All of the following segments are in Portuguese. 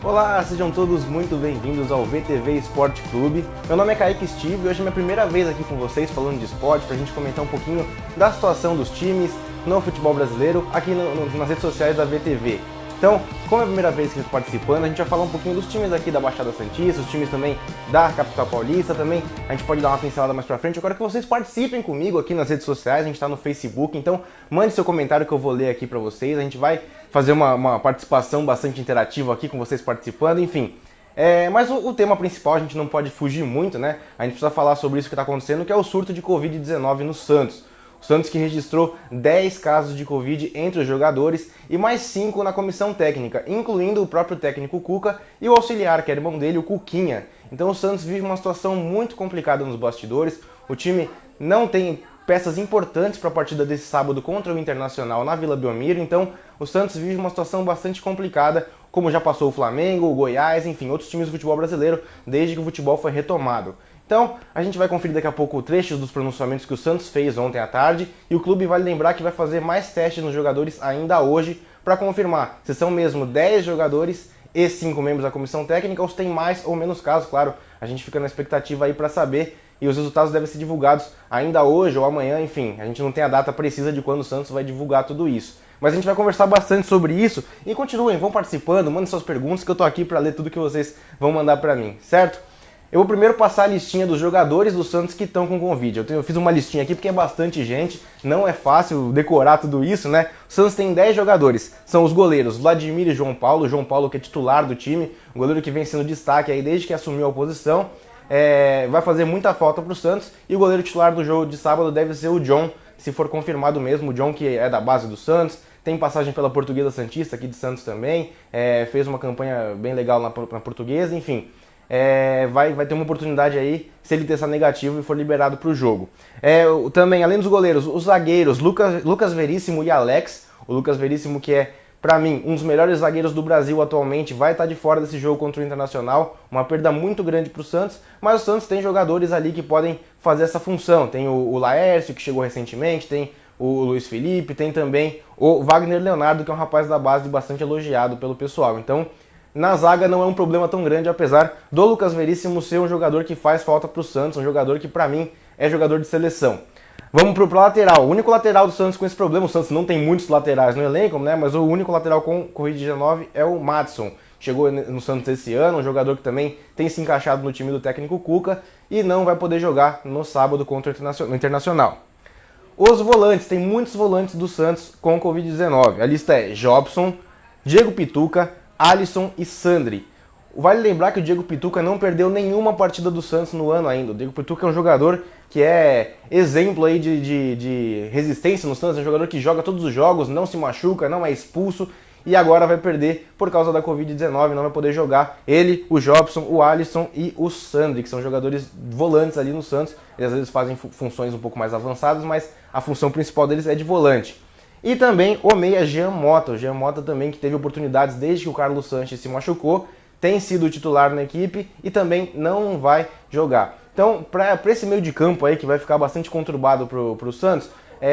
Olá, sejam todos muito bem-vindos ao VTV Esporte Clube. Meu nome é Kaique Steve e hoje é minha primeira vez aqui com vocês falando de esporte pra gente comentar um pouquinho da situação dos times no futebol brasileiro aqui nas redes sociais da VTV. Então, como é a primeira vez que eu estou participando, a gente vai falar um pouquinho dos times aqui da Baixada Santista, os times também da capital paulista, também a gente pode dar uma pincelada mais pra frente. Eu quero que vocês participem comigo aqui nas redes sociais, a gente está no Facebook, então mande seu comentário que eu vou ler aqui pra vocês. A gente vai fazer uma participação bastante interativa aqui com vocês participando, enfim. Mas o tema principal a gente não pode fugir muito, né? A gente precisa falar sobre isso que está acontecendo, que é o surto de Covid-19 no Santos. O Santos que registrou 10 casos de Covid entre os jogadores e mais 5 na comissão técnica, incluindo o próprio técnico Cuca e o auxiliar, que era irmão dele, o Cuquinha. Então o Santos vive uma situação muito complicada nos bastidores, o time não tem peças importantes para a partida desse sábado contra o Internacional na Vila Belmiro, então o Santos vive uma situação bastante complicada, como já passou o Flamengo, o Goiás, enfim, outros times do futebol brasileiro, desde que o futebol foi retomado. Então, a gente vai conferir daqui a pouco trechos dos pronunciamentos que o Santos fez ontem à tarde e o clube vale lembrar que vai fazer mais testes nos jogadores ainda hoje para confirmar se são mesmo 10 jogadores e 5 membros da comissão técnica ou se tem mais ou menos casos. Claro, a gente fica na expectativa aí para saber e os resultados devem ser divulgados ainda hoje ou amanhã, enfim, a gente não tem a data precisa de quando o Santos vai divulgar tudo isso. Mas a gente vai conversar bastante sobre isso e continuem, vão participando, mandem suas perguntas que eu tô aqui para ler tudo que vocês vão mandar para mim, certo? Eu vou primeiro passar a listinha dos jogadores do Santos que estão com Covid. Eu fiz uma listinha aqui porque é bastante gente, não é fácil decorar tudo isso, né? O Santos tem 10 jogadores, são os goleiros Vladimir e João Paulo que é titular do time, um goleiro que vem sendo destaque aí desde que assumiu a posição, vai fazer muita falta para o Santos, e o goleiro titular do jogo de sábado deve ser o John, se for confirmado mesmo, o John que é da base do Santos, tem passagem pela Portuguesa Santista aqui de Santos também, fez uma campanha bem legal na Portuguesa, enfim. Vai ter uma oportunidade aí se ele testar negativo e for liberado para o jogo. Também, além dos goleiros, os zagueiros Lucas Veríssimo e Alex. O Lucas Veríssimo, que é, para mim, um dos melhores zagueiros do Brasil atualmente, vai estar de fora desse jogo contra o Internacional. Uma perda muito grande para o Santos, mas o Santos tem jogadores ali que podem fazer essa função. Tem o Laércio, que chegou recentemente, tem o Luiz Felipe, tem também o Wagner Leonardo, que é um rapaz da base bastante elogiado pelo pessoal. Então, na zaga não é um problema tão grande, apesar do Lucas Veríssimo ser um jogador que faz falta para o Santos, um jogador que para mim é jogador de seleção. Vamos para o lateral. O único lateral do Santos com esse problema, o Santos não tem muitos laterais no elenco, né? Mas o único lateral com Covid-19 é o Madison. Chegou no Santos esse ano, um jogador que também tem se encaixado no time do técnico Cuca e não vai poder jogar no sábado contra o Internacional. Os volantes, tem muitos volantes do Santos com Covid-19. A lista é Jobson, Diego Pituca, Alisson e Sandri. Vale lembrar que o Diego Pituca não perdeu nenhuma partida do Santos no ano ainda. O Diego Pituca é um jogador que é exemplo aí de resistência no Santos, é um jogador que joga todos os jogos, não se machuca, não é expulso e agora vai perder por causa da Covid-19, não vai poder jogar. Ele, o Jobson, o Alisson e o Sandri, que são jogadores volantes ali no Santos. Eles às vezes fazem funções um pouco mais avançadas, mas a função principal deles é de volante. E também o meia Jean Mota. O Jean Mota também que teve oportunidades desde que o Carlos Sanches se machucou, tem sido titular na equipe e também não vai jogar. Então, para esse meio de campo aí que vai ficar bastante conturbado para o Santos,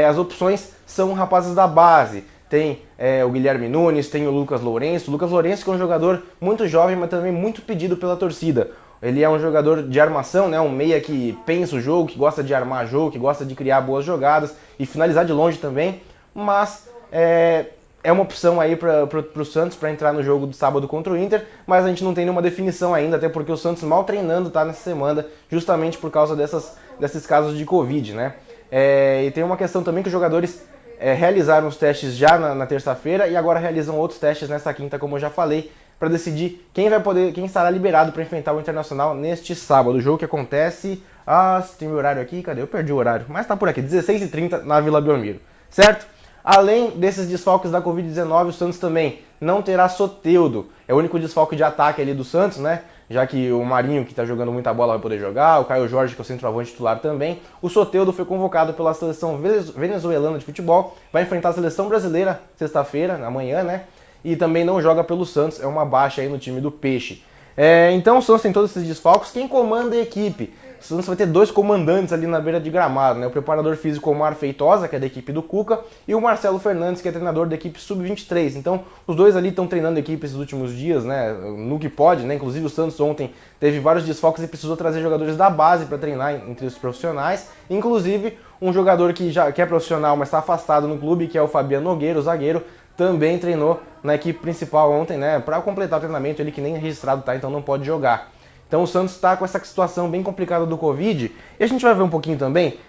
as opções são rapazes da base. Tem o Guilherme Nunes, tem o Lucas Lourenço. O Lucas Lourenço que é um jogador muito jovem, mas também muito pedido pela torcida. Ele é um jogador de armação, né? Um meia que pensa o jogo, que gosta de armar jogo, que gosta de criar boas jogadas e finalizar de longe também. Mas é uma opção aí para o Santos para entrar no jogo do sábado contra o Inter, mas a gente não tem nenhuma definição ainda, até porque o Santos mal treinando tá nessa semana, justamente por causa desses casos de Covid, né? E tem uma questão também que os jogadores realizaram os testes já na terça-feira e agora realizam outros testes nessa quinta, como eu já falei, para decidir quem estará liberado para enfrentar o Internacional neste sábado. O jogo que acontece... tem meu horário aqui, cadê? Eu perdi o horário, mas tá por aqui, 16h30 na Vila Belmiro, certo? Além desses desfalques da Covid-19, o Santos também não terá Soteldo. É o único desfalque de ataque ali do Santos, né? Já que o Marinho, que está jogando muita bola, vai poder jogar. O Caio Jorge, que é o centroavante titular também. O Soteldo foi convocado pela seleção venezuelana de futebol. Vai enfrentar a seleção brasileira sexta-feira, amanhã, né? E também não joga pelo Santos. É uma baixa aí no time do Peixe. Então o Santos tem todos esses desfalques. Quem comanda a equipe? o Santos vai ter dois comandantes ali na beira de gramado, né? O preparador físico Omar Feitosa, que é da equipe do Cuca, e o Marcelo Fernandes, que é treinador da equipe Sub-23. Então, os dois ali estão treinando a equipe esses últimos dias, né? No que pode, né? Inclusive o Santos ontem teve vários desfalques e precisou trazer jogadores da base para treinar entre os profissionais. Inclusive, um jogador que é profissional, mas está afastado no clube, que é o Fabiano Nogueira, o zagueiro, também treinou na equipe principal ontem, né? Para completar o treinamento, ele que nem registrado tá, então não pode jogar. Então o Santos está com essa situação bem complicada do Covid, e a gente vai ver um pouquinho também,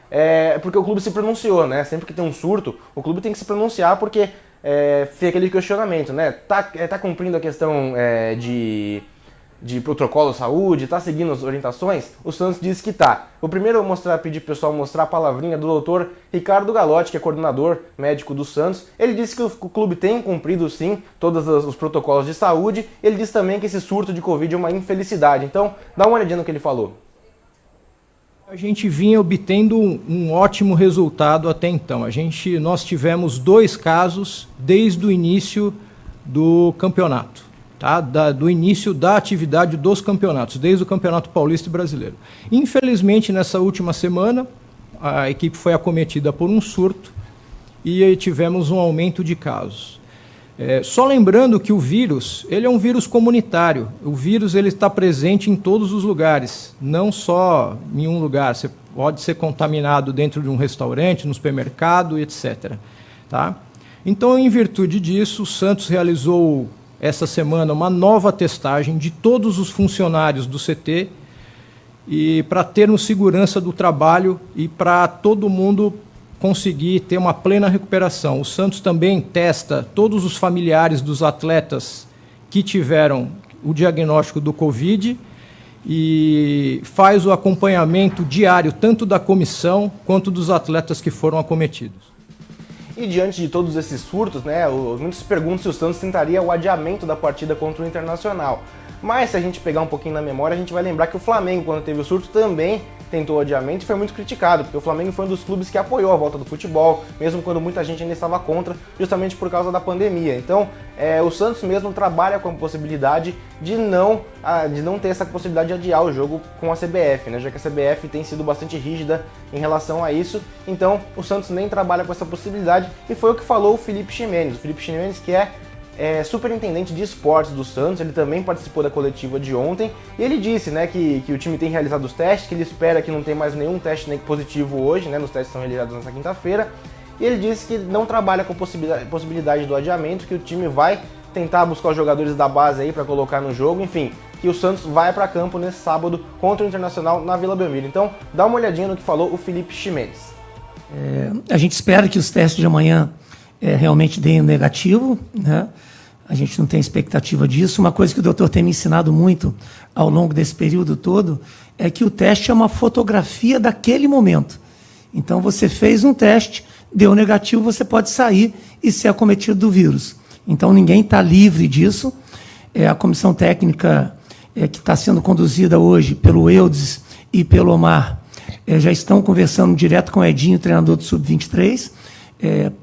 porque o clube se pronunciou, né? Sempre que tem um surto, o clube tem que se pronunciar, porque fica aquele questionamento, né? Tá cumprindo a questão de protocolo de saúde, tá seguindo as orientações? O Santos disse que tá. O primeiro pedir pro pessoal mostrar a palavrinha do doutor Ricardo Galotti, que é coordenador médico do Santos. Ele disse que o clube tem cumprido sim todos os protocolos de saúde. Ele disse também que esse surto de Covid é uma infelicidade. Então, dá uma olhadinha no que ele falou. A gente vinha obtendo um ótimo resultado até então. Nós tivemos 2 casos desde o início do campeonato. Tá? Do início da atividade dos campeonatos, desde o Campeonato Paulista e Brasileiro. Infelizmente, nessa última semana, a equipe foi acometida por um surto e tivemos um aumento de casos. Só lembrando que o vírus, ele é um vírus comunitário. O vírus ele está presente em todos os lugares, não só em um lugar. Você pode ser contaminado dentro de um restaurante, no supermercado, etc. Tá? Então, em virtude disso, o Santos realizou essa semana uma nova testagem de todos os funcionários do CT e para termos segurança do trabalho e para todo mundo conseguir ter uma plena recuperação. O Santos também testa todos os familiares dos atletas que tiveram o diagnóstico do Covid e faz o acompanhamento diário tanto da comissão quanto dos atletas que foram acometidos. E diante de todos esses surtos, né, muitos se perguntam se o Santos tentaria o adiamento da partida contra o Internacional. Mas se a gente pegar um pouquinho na memória, a gente vai lembrar que o Flamengo, quando teve o surto, também tentou o adiamento e foi muito criticado, porque o Flamengo foi um dos clubes que apoiou a volta do futebol, mesmo quando muita gente ainda estava contra, justamente por causa da pandemia. Então, o Santos mesmo trabalha com a possibilidade de não ter essa possibilidade de adiar o jogo com a CBF, né? Já que a CBF tem sido bastante rígida em relação a isso. Então, o Santos nem trabalha com essa possibilidade e foi o que falou o Felipe Ximenes. O Felipe Ximenes, que é superintendente de esportes do Santos, ele também participou da coletiva de ontem e ele disse, né, que o time tem realizado os testes, que ele espera que não tenha mais nenhum teste positivo hoje, né, nos testes que são realizados nessa quinta-feira, e ele disse que não trabalha com possibilidade do adiamento, que o time vai tentar buscar os jogadores da base aí para colocar no jogo, enfim, que o Santos vai para campo nesse sábado contra o Internacional na Vila Belmiro. Então, dá uma olhadinha no que falou o Felipe Ximenes. A gente espera que os testes de amanhã realmente deem negativo, né? A gente não tem expectativa disso. Uma coisa que o doutor tem me ensinado muito ao longo desse período todo é que o teste é uma fotografia daquele momento. Então, você fez um teste, deu negativo, você pode sair e ser acometido do vírus. Então, ninguém está livre disso. A comissão técnica que está sendo conduzida hoje pelo Eudes e pelo Omar já estão conversando direto com o Edinho, treinador do Sub-23,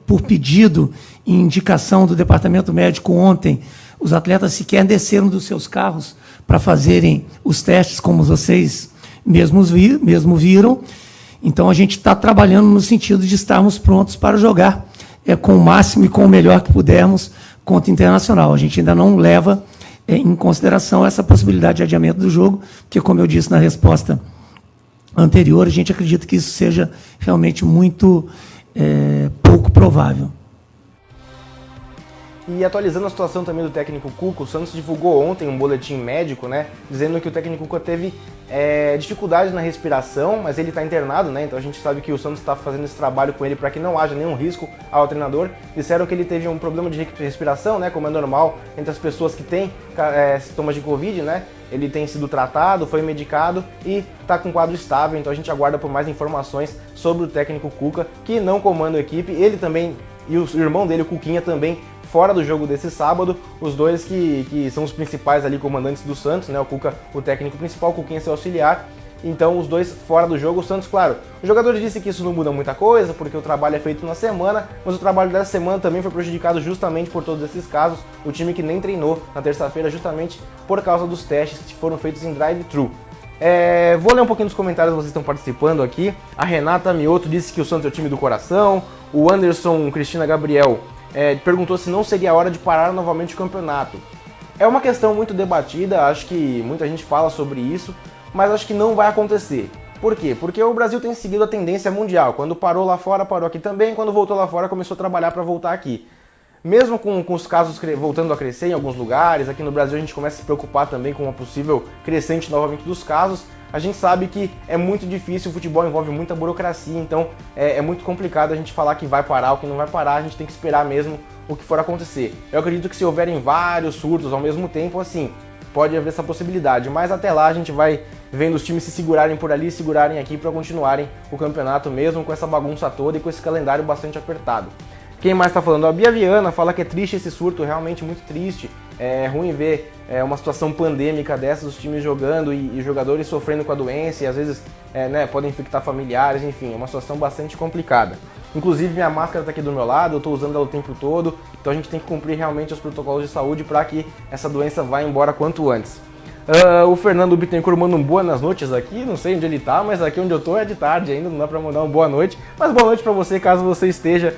por pedido e indicação do departamento médico ontem, os atletas sequer desceram dos seus carros para fazerem os testes, como vocês mesmo viram. Então, a gente está trabalhando no sentido de estarmos prontos para jogar com o máximo e com o melhor que pudermos contra o Internacional. A gente ainda não leva em consideração essa possibilidade de adiamento do jogo, porque, como eu disse na resposta anterior, a gente acredita que isso seja realmente muito pouco provável. E atualizando a situação também do técnico Cuca, o Santos divulgou ontem um boletim médico, né, dizendo que o técnico Cuca teve dificuldades na respiração, mas ele está internado, né, então a gente sabe que o Santos está fazendo esse trabalho com ele para que não haja nenhum risco ao treinador. Disseram que ele teve um problema de respiração, né, como é normal entre as pessoas que têm sintomas de Covid, né, ele tem sido tratado, foi medicado e está com quadro estável, então a gente aguarda por mais informações sobre o técnico Cuca, que não comanda a equipe, ele também e o irmão dele, o Cuquinha, também fora do jogo desse sábado, os dois que são os principais ali comandantes do Santos, né? O Cuca, o técnico principal, o Cuquinha seu auxiliar. Então os dois fora do jogo, o Santos, claro. O jogador disse que isso não muda muita coisa, porque o trabalho é feito na semana, mas o trabalho dessa semana também foi prejudicado justamente por todos esses casos. O time que nem treinou na terça-feira justamente por causa dos testes que foram feitos em drive-thru. Vou ler um pouquinho dos comentários que vocês estão participando aqui. A Renata Mioto disse que o Santos é o time do coração. O Anderson Cristina Gabriel perguntou se não seria a hora de parar novamente o campeonato. É uma questão muito debatida, acho que muita gente fala sobre isso, mas acho que não vai acontecer. Por quê? Porque o Brasil tem seguido a tendência mundial. Quando parou lá fora, parou aqui também. Quando voltou lá fora, começou a trabalhar para voltar aqui. Mesmo com os casos voltando a crescer em alguns lugares, aqui no Brasil a gente começa a se preocupar também com uma possível crescente novamente dos casos. A gente sabe que é muito difícil, o futebol envolve muita burocracia, então é muito complicado a gente falar que vai parar ou que não vai parar, a gente tem que esperar mesmo o que for acontecer. Eu acredito que se houverem vários surtos ao mesmo tempo, assim, pode haver essa possibilidade, mas até lá a gente vai vendo os times se segurarem por ali, segurarem aqui para continuarem o campeonato mesmo com essa bagunça toda e com esse calendário bastante apertado. Quem mais está falando? A Bia Viana fala que é triste esse surto, realmente muito triste. É ruim ver uma situação pandêmica dessas, os times jogando e jogadores sofrendo com a doença e às vezes podem infectar familiares, enfim, é uma situação bastante complicada. Inclusive minha máscara está aqui do meu lado, eu estou usando ela o tempo todo, então a gente tem que cumprir realmente os protocolos de saúde para que essa doença vá embora quanto antes. O Fernando Bittencourt manda um boas noites aqui, não sei onde ele está, mas aqui onde eu estou é de tarde ainda, não dá para mandar uma boa noite, mas boa noite para você caso você esteja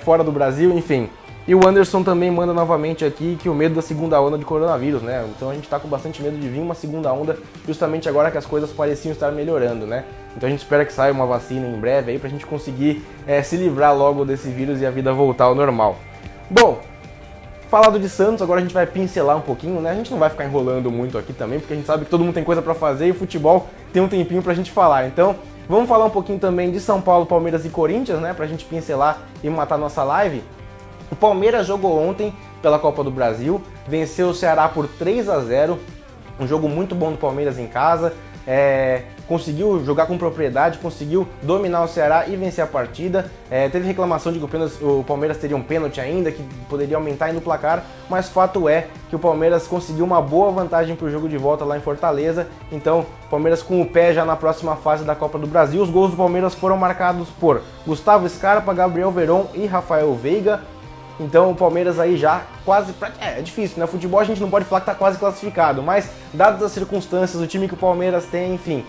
fora do Brasil, enfim. E o Anderson também manda novamente aqui que o medo da segunda onda de coronavírus, né? Então a gente tá com bastante medo de vir uma segunda onda justamente agora que as coisas pareciam estar melhorando, né? Então a gente espera que saia uma vacina em breve aí pra gente conseguir se livrar logo desse vírus e a vida voltar ao normal. Bom, falado de Santos, agora a gente vai pincelar um pouquinho, né? A gente não vai ficar enrolando muito aqui também, porque a gente sabe que todo mundo tem coisa pra fazer e o futebol tem um tempinho pra gente falar. Então, vamos falar um pouquinho também de São Paulo, Palmeiras e Corinthians, né? Pra gente pincelar e matar nossa live. O Palmeiras jogou ontem pela Copa do Brasil, venceu o Ceará por 3-0, um jogo muito bom do Palmeiras em casa, conseguiu jogar com propriedade, conseguiu dominar o Ceará e vencer a partida. Teve reclamação de que o Palmeiras teria um pênalti ainda, que poderia aumentar ainda o placar, mas fato é que o Palmeiras conseguiu uma boa vantagem para o jogo de volta lá em Fortaleza, então o Palmeiras com o pé já na próxima fase da Copa do Brasil. Os gols do Palmeiras foram marcados por Gustavo Scarpa, Gabriel Veron e Rafael Veiga. Então o Palmeiras aí já quase... É difícil, né? Futebol a gente não pode falar que tá quase classificado, mas dadas as circunstâncias, o time que o Palmeiras tem, enfim,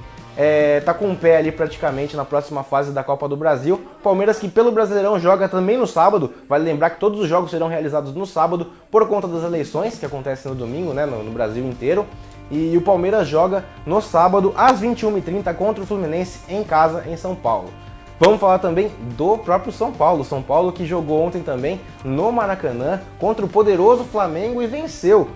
tá com o pé ali praticamente na próxima fase da Copa do Brasil. Palmeiras que pelo Brasileirão joga também no sábado, vale lembrar que todos os jogos serão realizados no sábado por conta das eleições que acontecem no domingo, né? No Brasil inteiro. E o Palmeiras joga no sábado às 21h30 contra o Fluminense em casa em São Paulo. Vamos falar também do próprio São Paulo que jogou ontem também no Maracanã contra o poderoso Flamengo e venceu.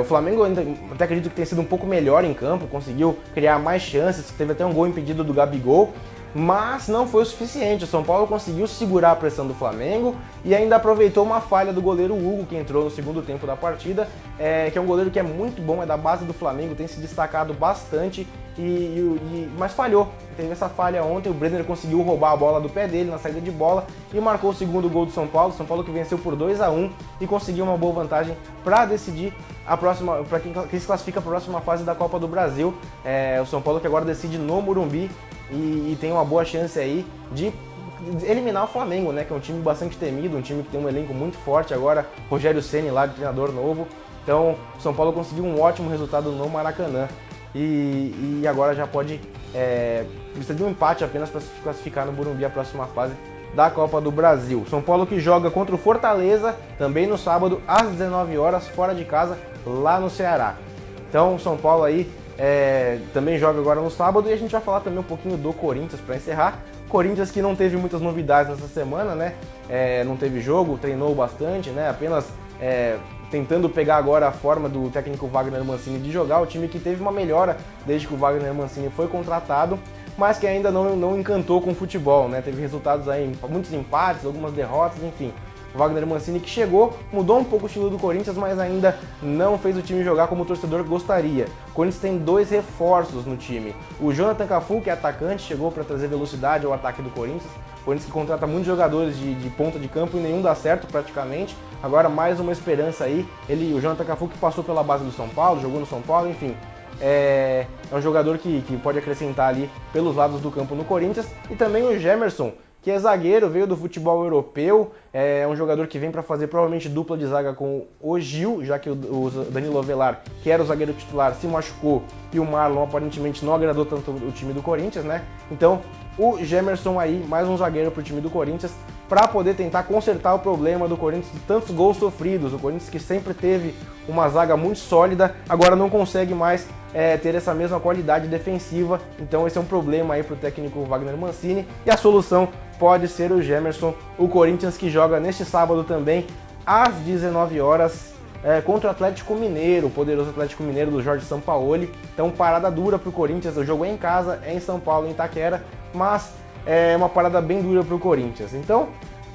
O Flamengo até acredito que tenha sido um pouco melhor em campo, conseguiu criar mais chances, teve até um gol impedido do Gabigol, mas não foi o suficiente. O São Paulo conseguiu segurar a pressão do Flamengo e ainda aproveitou uma falha do goleiro Hugo, que entrou no segundo tempo da partida, que é um goleiro que é muito bom, é da base do Flamengo, tem se destacado bastante, mas falhou. Teve essa falha ontem, o Brenner conseguiu roubar a bola do pé dele na saída de bola e marcou o segundo gol do São Paulo que venceu por 2-1 e conseguiu uma boa vantagem para decidir para quem se classifica para a próxima fase da Copa do Brasil. O São Paulo que agora decide no Morumbi e tem uma boa chance aí de eliminar o Flamengo, né? Que é um time bastante temido, um time que tem um elenco muito forte agora, Rogério Ceni lá de treinador novo. Então o São Paulo conseguiu um ótimo resultado no Maracanã e agora já pode precisa de um empate apenas para se classificar no Morumbi a próxima fase da Copa do Brasil. São Paulo que joga contra o Fortaleza também no sábado às 19 horas fora de casa lá no Ceará. Então o São Paulo aí também joga agora no sábado e a gente vai falar também um pouquinho do Corinthians para encerrar. Corinthians que não teve muitas novidades nessa semana, né? Não teve jogo, treinou bastante, né? Apenas tentando pegar agora a forma do técnico Wagner Mancini de jogar, o time que teve uma melhora desde que o Wagner Mancini foi contratado, mas que ainda não encantou com o futebol, né? Teve resultados aí, muitos empates, algumas derrotas, enfim. O Wagner Mancini que chegou, mudou um pouco o estilo do Corinthians, mas ainda não fez o time jogar como o torcedor gostaria. O Corinthians tem 2 reforços no time. O Jonathan Cafu, que é atacante, chegou para trazer velocidade ao ataque do Corinthians. O Corinthians que contrata muitos jogadores de ponta de campo e nenhum dá certo praticamente. Agora mais uma esperança aí. O Jonathan Cafu que passou pela base do São Paulo, jogou no São Paulo, enfim. É um jogador que pode acrescentar ali pelos lados do campo no Corinthians. E também o Gemerson, que é zagueiro, veio do futebol europeu, é um jogador que vem para fazer provavelmente dupla de zaga com o Gil, já que o Danilo Avelar, que era o zagueiro titular, se machucou e o Marlon aparentemente não agradou tanto o time do Corinthians, né? Então o Gemerson aí, mais um zagueiro para o time do Corinthians, para poder tentar consertar o problema do Corinthians de tantos gols sofridos. O Corinthians que sempre teve uma zaga muito sólida, agora não consegue mais ter essa mesma qualidade defensiva, então esse é um problema aí para o técnico Wagner Mancini, e a solução pode ser o Gemerson, o Corinthians que joga neste sábado também, às 19 horas, contra o Atlético Mineiro, o poderoso Atlético Mineiro do Jorge Sampaoli. Então parada dura para o Corinthians, o jogo é em casa, é em São Paulo, em Itaquera, mas é uma parada bem dura para o Corinthians. Então,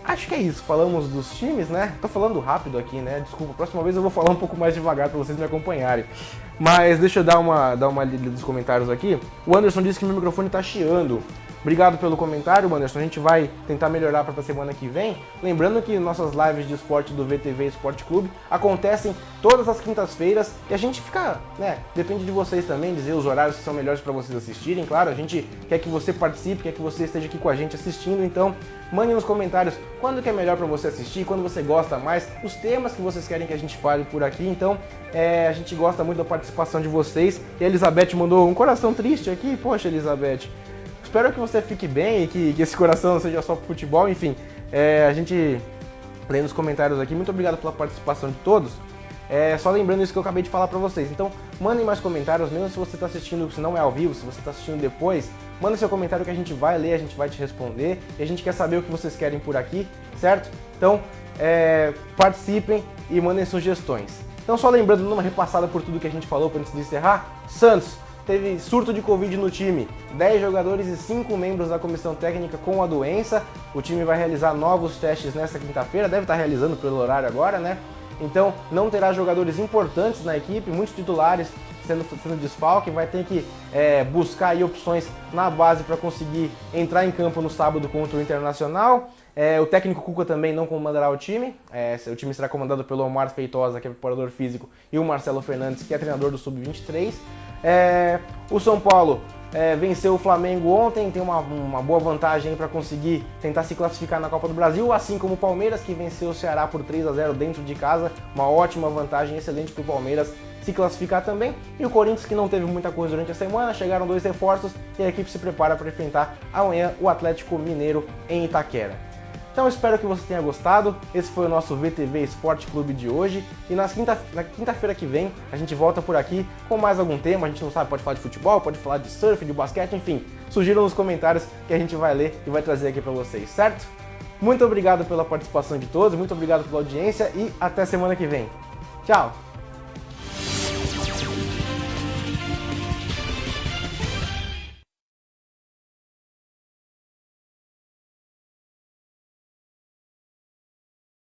acho que é isso, falamos dos times, né? Tô falando rápido aqui, né? Desculpa, próxima vez eu vou falar um pouco mais devagar para vocês me acompanharem. Mas deixa eu dar uma lida dos comentários aqui. O Anderson disse que meu microfone tá chiando. Obrigado pelo comentário, Anderson. A gente vai tentar melhorar para a semana que vem. Lembrando que nossas lives de esporte do VTV Esporte Clube acontecem todas as quintas-feiras e a gente fica, né? Depende de vocês também dizer os horários que são melhores para vocês assistirem. Claro, a gente quer que você participe, quer que você esteja aqui com a gente assistindo. Então, mande nos comentários quando que é melhor para você assistir, quando você gosta mais, os temas que vocês querem que a gente fale por aqui. Então, a gente gosta muito da participação de vocês. E a Elizabeth mandou um coração triste aqui. Poxa, Elizabeth. Espero que você fique bem e que esse coração não seja só pro futebol, enfim. A gente lê nos comentários aqui. Muito obrigado pela participação de todos. Só lembrando isso que eu acabei de falar pra vocês. Então, mandem mais comentários, mesmo se você tá assistindo, se não é ao vivo, se você tá assistindo depois, manda seu comentário que a gente vai ler, a gente vai te responder. E a gente quer saber o que vocês querem por aqui, certo? Então, participem e mandem sugestões. Então, só lembrando, numa repassada por tudo que a gente falou pra antes de encerrar, Santos teve surto de Covid no time, 10 jogadores e 5 membros da comissão técnica com a doença. O time vai realizar novos testes nesta quinta-feira, deve estar realizando pelo horário agora, né? Então não terá jogadores importantes na equipe, muitos titulares sendo desfalque, vai ter que buscar aí opções na base para conseguir entrar em campo no sábado contra o Internacional. O técnico Cuca também não comandará o time, o time será comandado pelo Omar Feitosa, que é preparador físico, e o Marcelo Fernandes, que é treinador do Sub-23. O São Paulo venceu o Flamengo ontem, tem uma boa vantagem para conseguir tentar se classificar na Copa do Brasil, assim como o Palmeiras, que venceu o Ceará por 3-0 dentro de casa, uma ótima vantagem, excelente para o Palmeiras se classificar também. E o Corinthians, que não teve muita coisa durante a semana, chegaram 2 reforços e a equipe se prepara para enfrentar amanhã o Atlético Mineiro em Itaquera. Então espero que você tenha gostado, esse foi o nosso VTV Esporte Clube de hoje, e na quinta-feira que vem a gente volta por aqui com mais algum tema, a gente não sabe, pode falar de futebol, pode falar de surf, de basquete, enfim, sugiram nos comentários que a gente vai ler e vai trazer aqui para vocês, certo? Muito obrigado pela participação de todos, muito obrigado pela audiência e até semana que vem. Tchau!